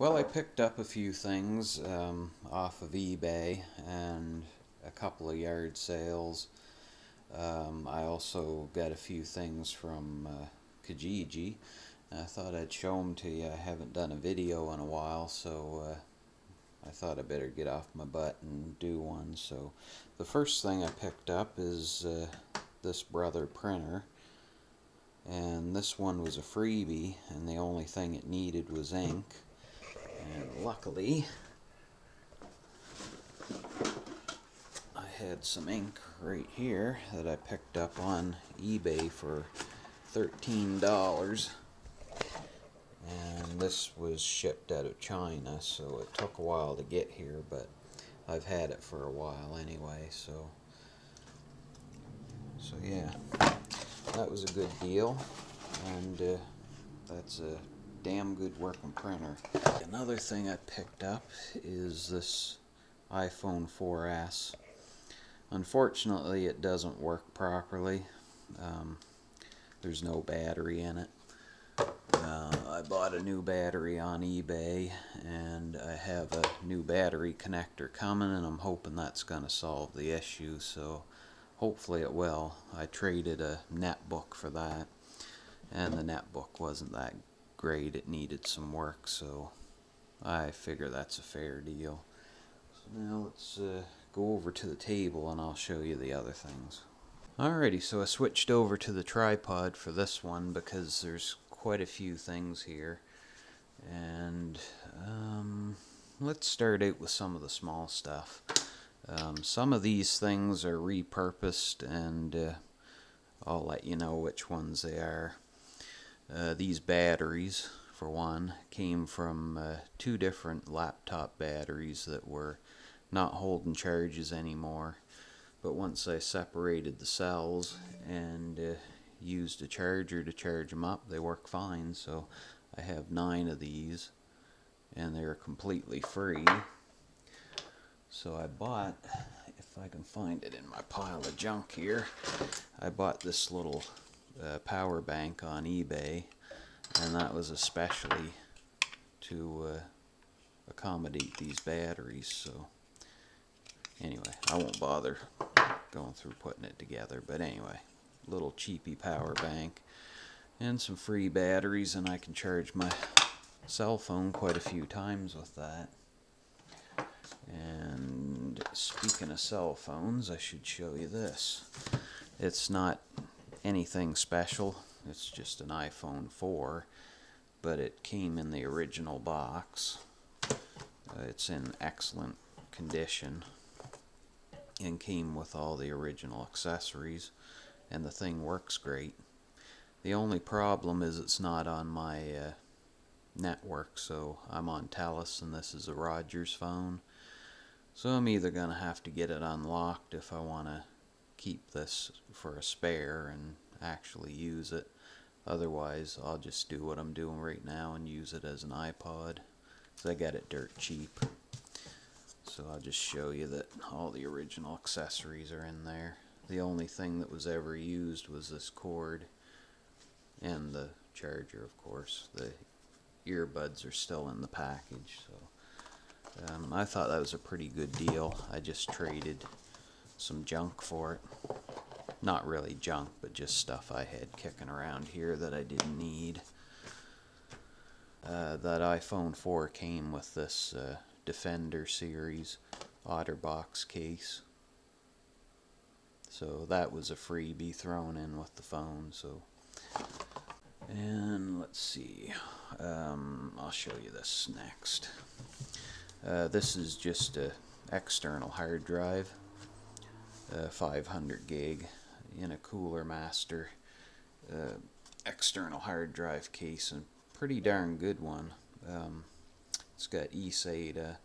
Well, I picked up a few things off of eBay and a couple of yard sales. I also got a few things from Kijiji. I thought I'd show them to you. I haven't done a video in a while, so I thought I better get off my butt and do one. So the first thing I picked up is this Brother printer. And this one was a freebie, and the only thing it needed was ink. And luckily, I had some ink right here that I picked up on eBay for $13. And this was shipped out of China, so it took a while to get here, but I've had it for a while anyway, so yeah, that was a good deal, and that's a damn good working printer. Another thing I picked up is this iPhone 4S. Unfortunately, it doesn't work properly. There's no battery in it. I bought a new battery on eBay, and I have a new battery connector coming, and I'm hoping that's going to solve the issue, so hopefully it will. I traded a netbook for that, and the netbook wasn't that great. It needed some work, so I figure that's a fair deal. So now let's go over to the table and I'll show you the other things. Alrighty, so I switched over to the tripod for this one because there's quite a few things here, and let's start out with some of the small stuff. Some of these things are repurposed, and I'll let you know which ones they are. These batteries, for one, came from two different laptop batteries that were not holding charges anymore. But once I separated the cells and used a charger to charge them up, they work fine. So I have 9 of these, and they're completely free. So I bought, if I can find it in my pile of junk here, I bought this little power bank on eBay, and that was especially to accommodate these batteries. So anyway, I won't bother going through putting it together, but anyway, little cheapy power bank and some free batteries, and I can charge my cell phone quite a few times with that. And speaking of cell phones, I should show you this. It's not anything special, it's just an iPhone 4, but it came in the original box. It's in excellent condition and came with all the original accessories, and the thing works great. The only problem is it's not on my network, so I'm on Telus and this is a Rogers phone, so I'm either gonna have to get it unlocked if I want to keep this for a spare and actually use it. Otherwise I'll just do what I'm doing right now and use it as an iPod, because I got it dirt cheap. So I'll just show you that all the original accessories are in there. The only thing that was ever used was this cord and the charger, of course. The earbuds are still in the package. So I thought that was a pretty good deal. I just traded some junk for it. Not really junk, but just stuff I had kicking around here that I didn't need. That iPhone 4 came with this Defender series OtterBox case, so that was a freebie thrown in with the phone. So, and let's see, I'll show you this next. This is just a external hard drive, 500 gig in a Cooler Master external hard drive case, and pretty darn good one. It's got eSATA,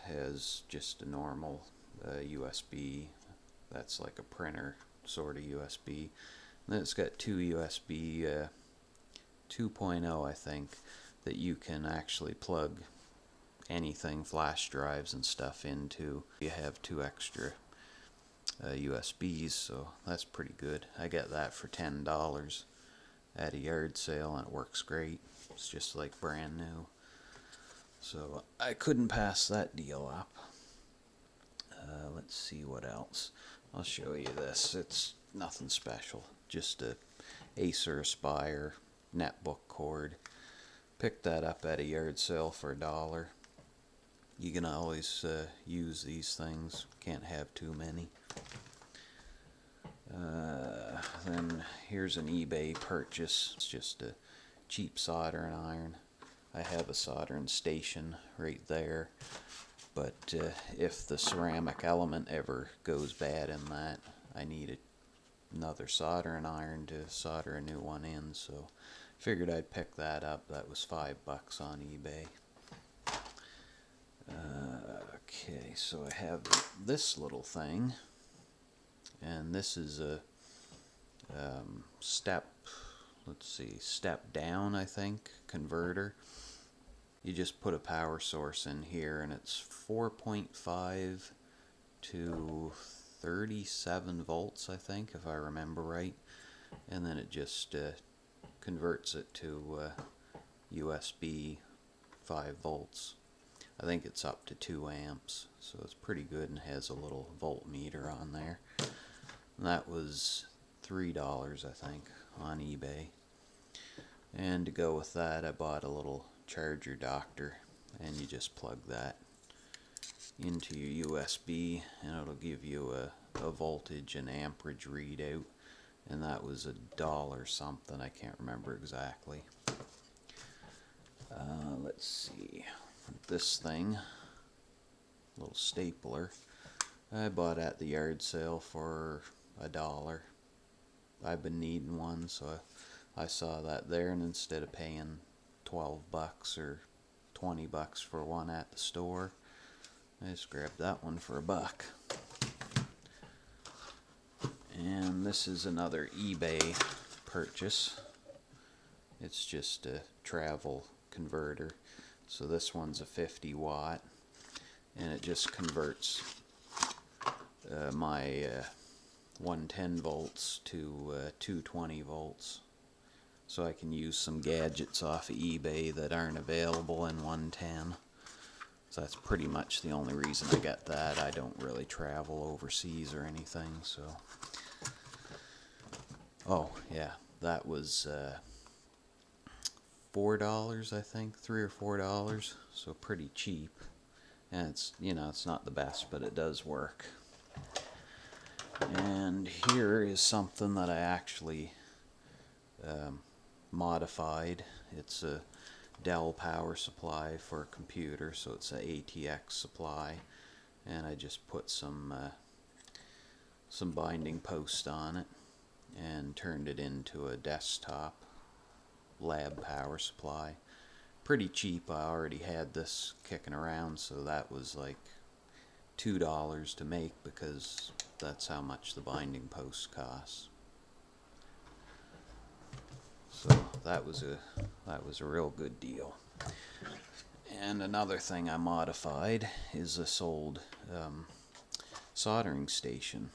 has just a normal USB, that's like a printer sort of USB. And then it's got two USB 2.0, I think, that you can actually plug anything, flash drives and stuff into. You have 2 extra USBs, so that's pretty good. I got that for $10. at a yard sale, and it works great. It's just like brand new. So I couldn't pass that deal up. Let's see what else. I'll show you this. It's nothing special. Just a Acer Aspire netbook cord. Picked that up at a yard sale for $1. You can always use these things. Can't have too many. Then here's an eBay purchase. It's just a cheap soldering iron. I have a soldering station right there, but if the ceramic element ever goes bad in that, I need another soldering iron to solder a new one in, so figured I'd pick that up. That was $5 on eBay. Okay, so I have this little thing, and this is a step down, I think, converter. You just put a power source in here, and it's 4.5 to 37 volts, I think, if I remember right, and then it just converts it to USB 5 volts. I think it's up to 2 amps, so it's pretty good, and has a little voltmeter on there. And that was $3, I think, on eBay. And to go with that, I bought a little charger doctor, and you just plug that into your USB, and it'll give you a voltage and amperage readout. And that was $1 something, I can't remember exactly. Let's see, this thing, little stapler, I bought at the yard sale for $1. I've been needing one, so I saw that there, and instead of paying $12 or $20 for one at the store, I just grabbed that one for $1. And this is another eBay purchase. It's just a travel converter. So this one's a 50 watt, and it just converts my 110 volts to 220 volts. So I can use some gadgets off of eBay that aren't available in 110. So that's pretty much the only reason I got that. I don't really travel overseas or anything, so. Oh yeah, that was $4, I think, $3 or $4, so pretty cheap. And it's, you know, it's not the best, but it does work. And here is something that I actually modified. It's a Dell power supply for a computer, so it's a ATX supply, and I just put some binding post on it and turned it into a desktop lab power supply. Pretty cheap. I already had this kicking around, so that was like $2 to make, because that's how much the binding post costs. So that was a real good deal. And another thing I modified is this old soldering station.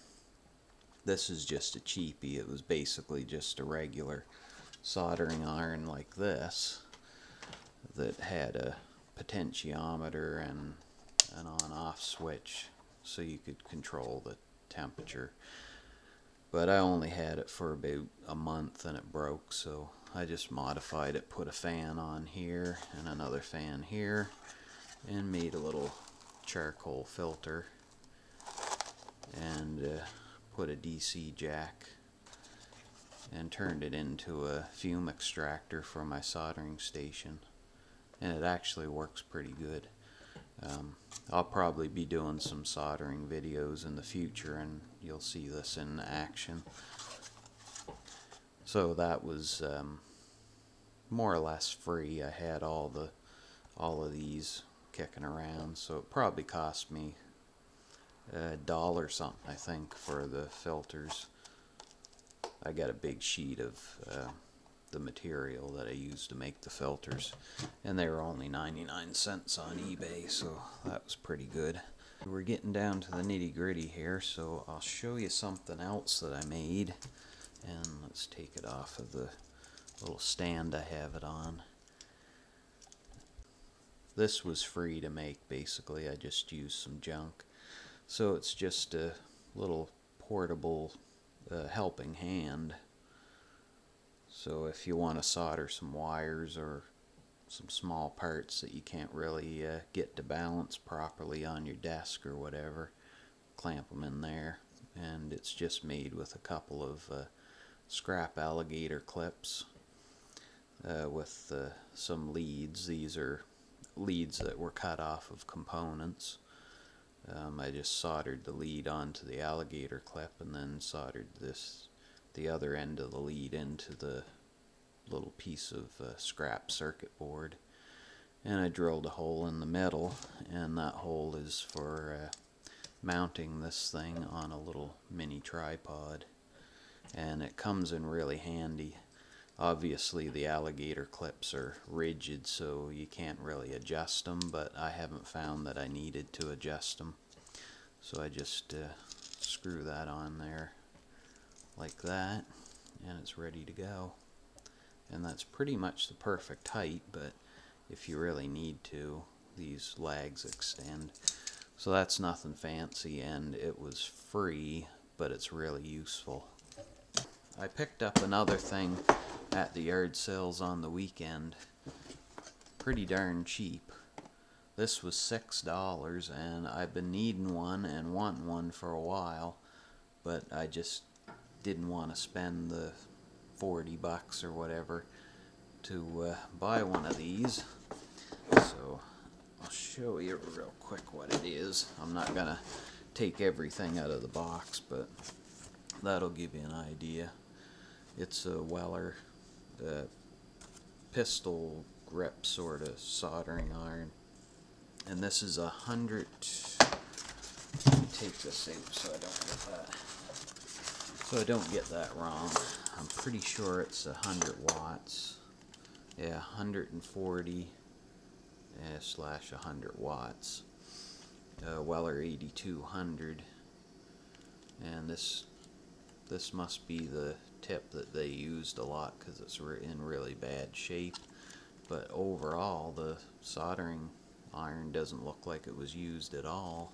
This is just a cheapie. It was basically just a regular soldering iron like this that had a potentiometer and an on-off switch, so you could control the temperature. But I only had it for about a month and it broke, so I just modified it, put a fan on here and another fan here, and made a little charcoal filter, and put a DC jack, and turned it into a fume extractor for my soldering station. And it actually works pretty good. I'll probably be doing some soldering videos in the future, and you'll see this in action. So that was more or less free. I had all of these kicking around, so it probably cost me $1 something, I think, for the filters. I got a big sheet of the material that I used to make the filters, and they were only 99 cents on eBay, so that was pretty good. We're getting down to the nitty-gritty here, so I'll show you something else that I made. And let's take it off of the little stand I have it on. This was free to make, basically. I just used some junk. So it's just a little portable helping hand. So if you want to solder some wires or some small parts that you can't really get to balance properly on your desk or whatever, clamp them in there. And it's just made with a couple of scrap alligator clips with some leads. These are leads that were cut off of components. I just soldered the lead onto the alligator clip and then soldered the other end of the lead into the little piece of scrap circuit board, and I drilled a hole in the middle, and that hole is for mounting this thing on a little mini tripod, and it comes in really handy. Obviously the alligator clips are rigid, so you can't really adjust them, but I haven't found that I needed to adjust them. So I just screw that on there like that, and it's ready to go. And that's pretty much the perfect height, but if you really need to, these lags extend. So that's nothing fancy, and it was free, but it's really useful. I picked up another thing at the yard sales on the weekend, pretty darn cheap. This was $6, and I've been needing one and wanting one for a while, but I just didn't want to spend the 40 bucks or whatever to buy one of these. So I'll show you real quick what it is. I'm not gonna take everything out of the box, but that'll give you an idea. It's a Weller pistol grip sort of soldering iron, and this is 100. Let me take this out so I don't get that wrong. I'm pretty sure it's 100 watts. Yeah, 140 / 100 watts. Weller 8200, and this must be the tip that they used a lot because it's in really bad shape. But overall, the soldering iron doesn't look like it was used at all.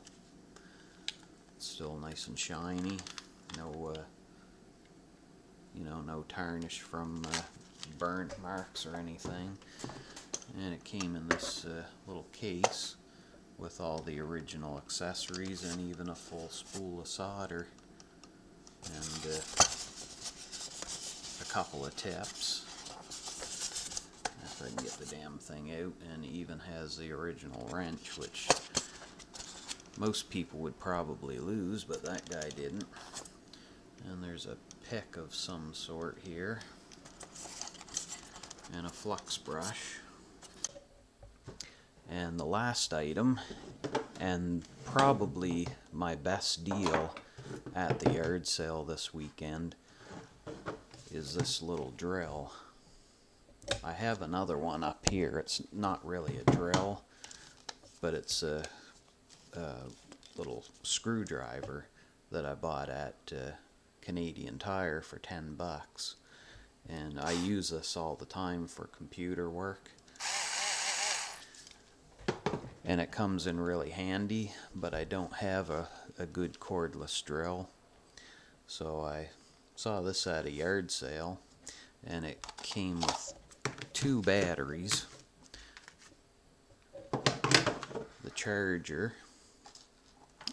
It's still nice and shiny. No, no tarnish from burnt marks or anything. And it came in this little case with all the original accessories and even a full spool of solder and a couple of tips, if I can get the damn thing out, and even has the original wrench, which most people would probably lose, but that guy didn't. And there's a pick of some sort here and a flux brush. And the last item, and probably my best deal at the yard sale this weekend, is this little drill. I have another one up here. It's not really a drill, but it's a little screwdriver that I bought at Canadian Tire for 10 bucks. And I use this all the time for computer work. And it comes in really handy, but I don't have a good cordless drill. So I saw this at a yard sale, and it came with 2 batteries, the charger,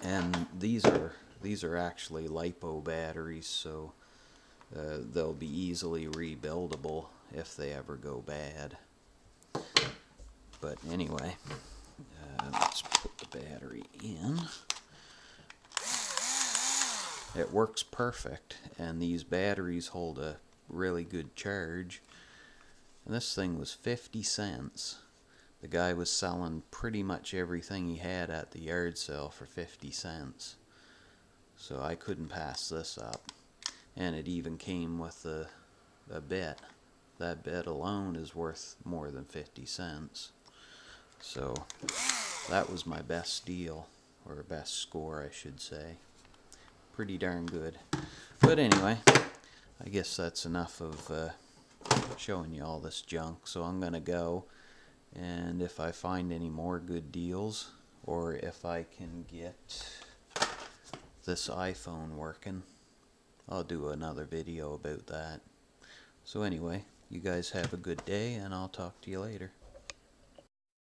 and these are actually LiPo batteries, so they'll be easily rebuildable if they ever go bad. But anyway, let's put the battery in. It works perfect, and these batteries hold a really good charge. And this thing was 50 cents. The guy was selling pretty much everything he had at the yard sale for 50 cents. So I couldn't pass this up. And it even came with a bit. That bit alone is worth more than 50 cents. So that was my best deal, or best score I should say. Pretty darn good. But anyway, I guess that's enough of showing you all this junk. So I'm gonna go, and if I find any more good deals, or if I can get this iPhone working, I'll do another video about that. So anyway, you guys have a good day, and I'll talk to you later.